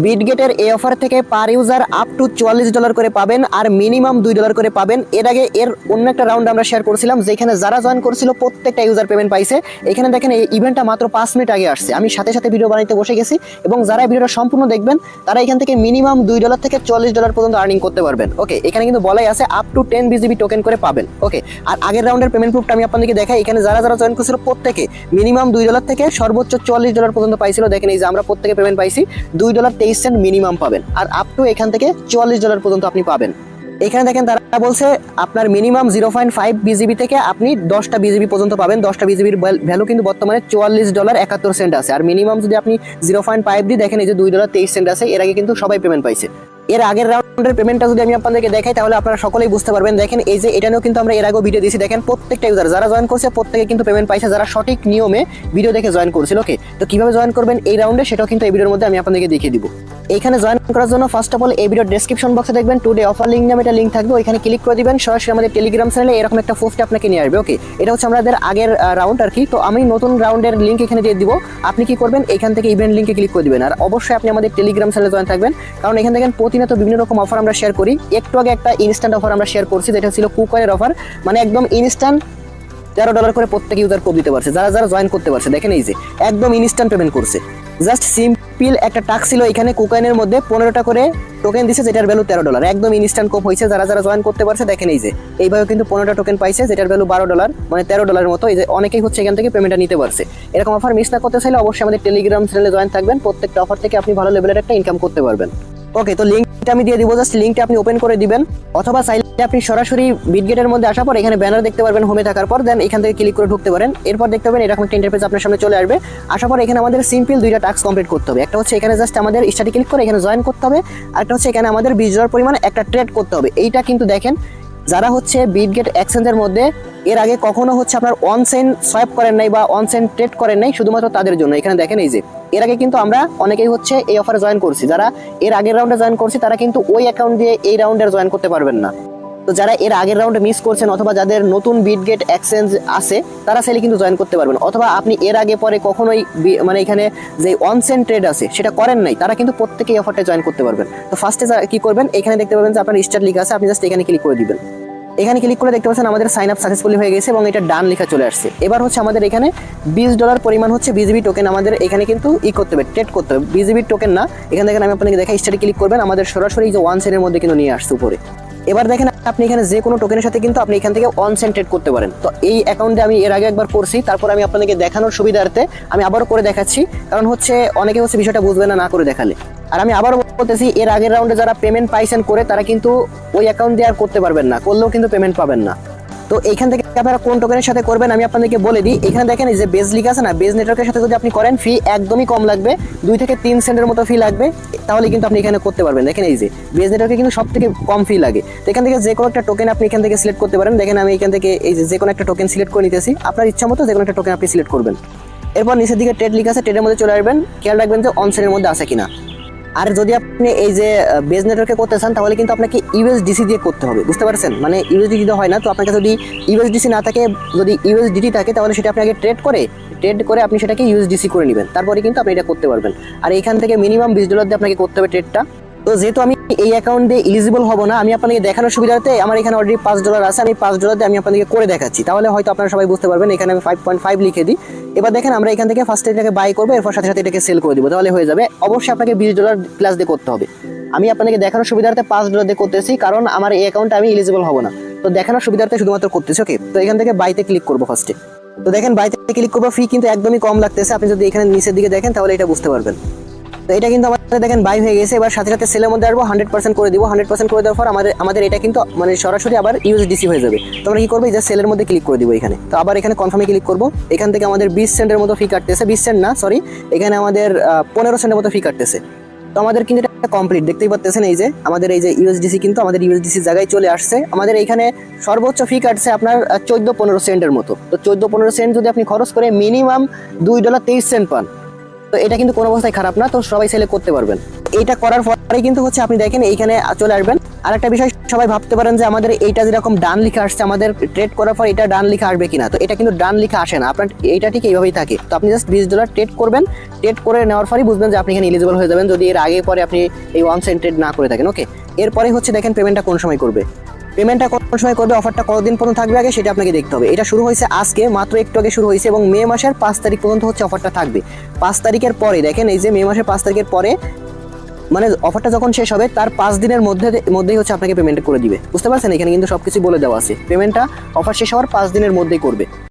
বিটগেটের এই অফার থেকে পার user up to $44 করে পাবেন আর মিনিমাম $2 করে পাবেন। এর আগে এর অন্য একটা রাউন্ড আমরা শেয়ার করছিলাম যেখানে যারা জয়েন করছিল প্রত্যেকটা ইউজার পেমেন্ট পাইছে। এখানে দেখেন এই ইভেন্টটা মাত্র 5 মিনিট আগে আসছে, আমি সাথে সাথে ভিডিও বানাইতে বসে গেছি এবং যারা ভিডিওটা সম্পূর্ণ দেখবেন তারা এখান থেকে মিনিমাম $2 থেকে $40 পর্যন্ত আর্নিং করতে পারবেন। ওকে, এখানে কিন্তু বলাই আছে আপ টু 10 BGB টোকেন করে পাবেন। ওকে, আর আগের রাউন্ডের পেমেন্ট প্রুফটা আমি আপনাদেরকে দেখাই। এখানে যারা যারা জয়েন করছিল প্রত্যেকে মিনিমাম $2 থেকে সর্বোচ্চ $40 পর্যন্ত পাইছিল। দেখেন এই যে আমরা প্রত্যেকে পেমেন্ট পাইছি $2.23 মিনিমাম পাবেন আর আপ টু এখান থেকে $44 পর্যন্ত আপনি পাবেন। এখানে দেখেন তারা বলছে আপনার মিনিমাম 0.5 BGB থেকে আপনি 10টা BGB পর্যন্ত পাবেন। 10টা BGBর ভ্যালু কিন্তু বর্তমানে $44.71 আছে আর মিনিমাম যদি আপনি 0.5 দিয়ে দেখেন এই যে $2.23 আছে। এর আগে কিন্তু সবাই পেমেন্ট পাইছে। এর আগের রাউন্ডের পেমেন্টটা যদি আমি আপনাদেরকে দেখাই তাহলে আপনারা সকলেই বুঝতে পারবেন। দেখেন এই যে এটা নিয়েও কিন্তু আমরা এর আগেও ভিডিও দিয়েছি। দেখেন প্রত্যেকটা ইউজার যারা জয়েন করছে প্রত্যেকে কিন্তু পেমেন্ট পাইছে যারা সঠিক নিয়মে ভিডিও দেখে জয়েন করছিল। ওকে, তো কিভাবে জয়েন করবেন এই রাউন্ডে সেটাও কিন্তু এই ভিডিওর মধ্যে আমি আপনাদেরকে দেখিয়ে দিব। এখানে জয়েন করার জন্য ফার্স্ট অফ অল এই ভিডিওর ডেসক্রিপশন বক্সে দেখবেন টুডে অফার লিঙ্ক নামে একটা লিঙ্ক থাকবে, ওইখানে ক্লিক করে দিবেন সরাসরি আমাদের টেলিগ্রাম চ্যানেলে এরকম একটা পোস্ট আপনাকে নিয়ে আসবে। ওকে, এটা হচ্ছে আমাদের আগের রাউন্ড আর কি। তো আমি নতুন রাউন্ডের লিঙ্ক এখানে দিয়ে দিব। আপনি কি করবেন এখান থেকে ইভেন্ট লিঙ্কে ক্লিক করে দিবেন আর অবশ্যই আপনি আমাদের টেলিগ্রাম চ্যানেলে জয়েন থাকবেন, কারণ এখান থেকে প্রতিনিয়ত বিভিন্ন রকম অফার আমরা শেয়ার করি। একটু আগে একটা ইনস্ট্যান্ট অফার আমরা শেয়ার করছি যেটা ছিল কুকয়ের অফার, মানে একদম ইনস্ট্যান্ট $13 করে প্রত্যেক ইউজার কোড দিতে পারছে যারা যারা জয়েন করতে পারছে। দেখেন এই যে একদম ইনস্ট্যান্ট পেমেন্ট করছে। জাস্ট সিম্পল একটা টাস্ক ছিল, এখানে কুকয়েনের মধ্যে 15টা করে টোকেন দিছে যেটার ভ্যালু $13। একদম ইনস্ট্যান্ট কোপ হয়েছে যারা যারা জয়েন করতে পারছে। দেখেন এই যে এইভাবে কিন্তু 15টা টোকেন পাইছে যেটার ভ্যালু $12, মানে $13 মতো। এই যে অনেকেই হচ্ছে এখান থেকে পেমেন্টটা নিতে পারছে। এরকম অফার মিস না করতে চাইলে অবশ্যই আমাদের টেলিগ্রাম চ্যানেলে জয়েন থাকবেন। প্রত্যেকটা অফার থেকে আপনি ভালো লেভেলের একটা ইনকাম করতে পারবেন। ওকে, তো লিঙ্কটা আমি দিয়ে দিব, জাস্ট লিঙ্কটা আপনি ওপেন করে দিবেন অথবা চাইলে আপনি সরাসরি বিটগেটের মধ্যে আসার পর এখানে ব্যানার দেখতে পারবেন হোমে থাকার পর, দেন এখান থেকে ক্লিক করে ঢুকতে পারেন। এরপর দেখতে পাবেন এরকম একটা ইন্টারফেস আপনার সামনে চলে আসবে। আসার পর এখানে আমাদের সিম্পল দুইটা টাস্ক কমপ্লিট করতে হবে। একটা হচ্ছে এখানে জাস্ট আমাদের স্টাডি ক্লিক করে এখানে জয়েন করতে হবে, আর একটা হচ্ছে এখানে আমাদের $20 পরিমাণে একটা ট্রেড করতে হবে। এইটা কিন্তু দেখেন যারা হচ্ছে বিটগেট এক্সচেঞ্জের মধ্যে এর আগে কখনো হচ্ছে আপনার অন চেইন সোয়াপ করেন নাই বা অন চেইন ট্রেড করেন নাই, শুধুমাত্র তাদের জন্য। এখানে দেখেন এই যে এর আগে কিন্তু আমরা অনেকেই হচ্ছে এই অফারে জয়েন করছি। যারা এর আগের রাউন্ডে জয়েন করছি তারা কিন্তু ওই অ্যাকাউন্ট দিয়ে এই রাউন্ডে জয়েন করতে পারবেন না। তো যারা এর আগের রাউন্ডে মিস করছেন অথবা যাদের নতুন বিটগেট এক্সচেঞ্জ আছে তারা চাইলে কিন্তু জয়েন করতে পারবেন, অথবা আপনি এর আগে পরে কখনোই মানে এখানে যে অন চেইন ট্রেড আছে সেটা করেন নাই তারা কিন্তু প্রত্যেকেই অফারটা জয়েন করতে পারবেন। তো ফার্স্টে কি করবেন, এখানে দেখতে পাবেন যে আপনার স্টার্ট লেখা আছে, আপনি জাস্ট এখানে ক্লিক করে দিবেন। এখানে ক্লিক করে দেখতে পাচ্ছেন আমাদের সাইন আপ সাকসেসফুলি হয়ে গেছে এবং এটা ডান লেখা চলে আসছে। এবার হচ্ছে আমাদের এখানে $20 পরিমাণ হচ্ছে বিজিবি টোকেন আমাদের এখানে কিন্তু করতে হবে, ট্রেড করতে হবে। বিজিবি টোকেন না, এখানে দেখেন আমি আপনাকে দেখাই, স্টার্টে ক্লিক করবেন, আমাদের সরাসরি যে ওয়ান চেইনের মধ্যে কিন্তু নিয়ে আসছে উপরে। এবার দেখেন আপনি এখানে যে কোনো টোকেনের সাথে কিন্তু আপনি এখান থেকে অন চেইন ট্রেড করতে পারেন। তো এই অ্যাকাউন্টে আমি এর আগে একবার করছি, তারপর আমি আপনাদেরকে দেখানোর সুবিধার্থে আমি আবারও করে দেখাচ্ছি, কারণ হচ্ছে অনেকে হচ্ছে বিষয়টা বুঝবে না করে দেখালে। আর আমি আবারও বলতেছি এর আগের রাউন্ডে যারা পেমেন্ট পাইছেন করে তারা কিন্তু ওই অ্যাকাউন্ট দিয়ে আর করতে পারবেন না, করলেও কিন্তু পেমেন্ট পাবেন না। তো এইখান থেকে আপনারা কোন টোকেনের সাথে করবেন আমি আপনাদেরকে বলে দিই। এখানে দেখেন এই যে বেজ লিগ আছে না, বেজ নেটওয়ার্কের সাথে যদি আপনি করেন ফি একদমই কম লাগবে, 2 থেকে 3 সেন্টের মতো ফি লাগবে, তাহলে কিন্তু আপনি এখানে করতে পারবেন। দেখেন এই যে বেজ নেটওয়ার্কে কিন্তু সব থেকে কম ফি লাগে। তো এখান থেকে যে কোনো একটা টোকেন আপনি এখান থেকে সিলেক্ট করতে পারেন। দেখেন আমি এখান থেকে এই যে কোনো একটা টোকেন সিলেক্ট করে নিতেছি, আপনার ইচ্ছা মতো যে কোনো একটা টোকেন আপনি সিলেক্ট করবেন। এরপর নিচের দিকে ট্রেড লিগ আছে, ট্রেডের মধ্যে চলে আসবেন, খেয়াল রাখবেন যে অন চেইনের মধ্যে আছে কিনা। আর যদি আপনি এই যে বেজ নেটওয়ার্কে করতে চান তাহলে কিন্তু আপনাকে ইউএসডিসি দিয়ে করতে হবে, বুঝতে পারছেন? মানে ইউএসডিটি তো হয় না, তো আপনাকে যদি ইউএসডিসি না থাকে, যদি ইউএসডিটি থাকে তাহলে সেটা আপনি আগে ট্রেড করে আপনি সেটাকে ইউএসডিসি করে নেবেন, তারপরে কিন্তু আপনি এটা করতে পারবেন। আর এখান থেকে মিনিমাম $20 দিয়ে আপনাকে করতে হবে ট্রেডটা। তো যেহেতু আমি এই অ্যাকাউন্ট দিয়ে এলিজিবল হব না, আমি আপনাকে দেখানোর সুবিধাতে আমার এখানে অলরেডি $5 আছে, আমি $5 দিয়ে আমি আপনাদেরকে করে দেখাচ্ছি, তাহলে হয়তো আপনারা সবাই বুঝতে পারবেন। এখানে আমি 5.5 লিখে দিই। এবার দেখেন আমরা এখান থেকে ফার্স্টে এটাকে বাই করবো, এরপর সাথে সাথে এটাকে সেল করে দিব, তাহলে হয়ে যাবে। অবশ্যই আপনাকে $20 প্লাস দিয়ে করতে হবে। আমি আপনাকে দেখানোর সুবিধার্থে $5 দিয়ে করতেছি, কারণ আমার এই অ্যাকাউন্টে আমি এলিজিবল হব না, তো দেখানোর সুবিধার্থে শুধুমাত্র করতেছি। ওকে, তো এখান থেকে বাইতে ক্লিক করবো ফার্স্টে। তো দেখেন বাইতে ক্লিক করবো, ফি কিন্তু একদমই কম লাগতেছে। আপনি যদি এখানে নিচের দিকে দেখেন তাহলে এটা বুঝতে পারবেন। তো এটা কিন্তু আমাদের দেখেন বাই হয়ে গেছে। এবার সাথে সাথে সেলের মধ্যে আসবো, 100% করে দিব। 100% করে দেওয়ার পর আমাদের এটা কিন্তু মানে সরাসরি আবার ইউএসডিসি হয়ে যাবে। তো আমরা কি করবো, এই যে সেলের মধ্যে ক্লিক করে দিব এখানে। তো আবার এখানে কনফার্মে ক্লিক করবো। এখান থেকে আমাদের 20 সেন্টের মতো ফি কাটতেছে, 20 সেন্ট না সরি, এখানে আমাদের 15 সেন্টের মতো ফি কাটতেছে। তো আমাদের কিন্তু এটা কমপ্লিট, দেখতেই পাচ্ছেন এই যে আমাদের এই যে ইউএসডিসি কিন্তু আমাদের ইউএসডিসি জায়গায় চলে আসছে। আমাদের এখানে সর্বোচ্চ ফি কাটছে আপনার 14-15 সেন্টের মতো। তো 14-15 সেন্ট যদি আপনি খরচ করে মিনিমাম $2.23 পান, তো এটা কিন্তু কোনো অবস্থায় খারাপ না, তো সবাই সেলে করতে পারবেন। এইটা করার পরে কিন্তু হচ্ছে আপনি দেখেন এইখানে চলে আসবেন, আরেকটা বিষয় সবাই ভাবতে পারেন যে আমাদের এইটা যেরকম ডান লিখে আসছে, আমাদের ট্রেড করার পর এটা ডান লিখে আসবে কিনা। তো এটা কিন্তু ডান লিখে আসে না, আপনার এইটা ঠিক এইভাবেই থাকে। তো আপনি জাস্ট $20 ট্রেড করবেন, ট্রেড করে নেওয়ার পরই বুঝবেন যে আপনি এখানে এলিজিবল হয়ে যাবেন, যদি এর আগে পরে আপনি এই ওয়ান সেন্ট ট্রেড না করে থাকেন। ওকে, এরপরে হচ্ছে দেখেন পেমেন্টটা কোন সময় করবে। পেমেন্টটা কোন সময় করবে, অফারটা কতদিন পর্যন্ত থাকবে আগে সেটা আপনাকে দেখতে হবে। এটা শুরু হয়েছে আজকে, মাত্র একটু আগে শুরু হয়েছে, এবং মে মাসের 5 তারিখ পর্যন্ত হচ্ছে অফারটা থাকবে। 5 তারিখের পরে দেখেন, এই যে মে মাসের 5 তারিখের পরে মানে অফারটা যখন শেষ হবে তার 5 দিনের মধ্যেই হচ্ছে আপনাকে পেমেন্ট করে দিবে। বুঝতে পারছেন, এখানে কিন্তু সবকিছু বলে দেওয়া আছে। পেমেন্টটা অফার শেষ হওয়ার 5 দিনের মধ্যেই করবে।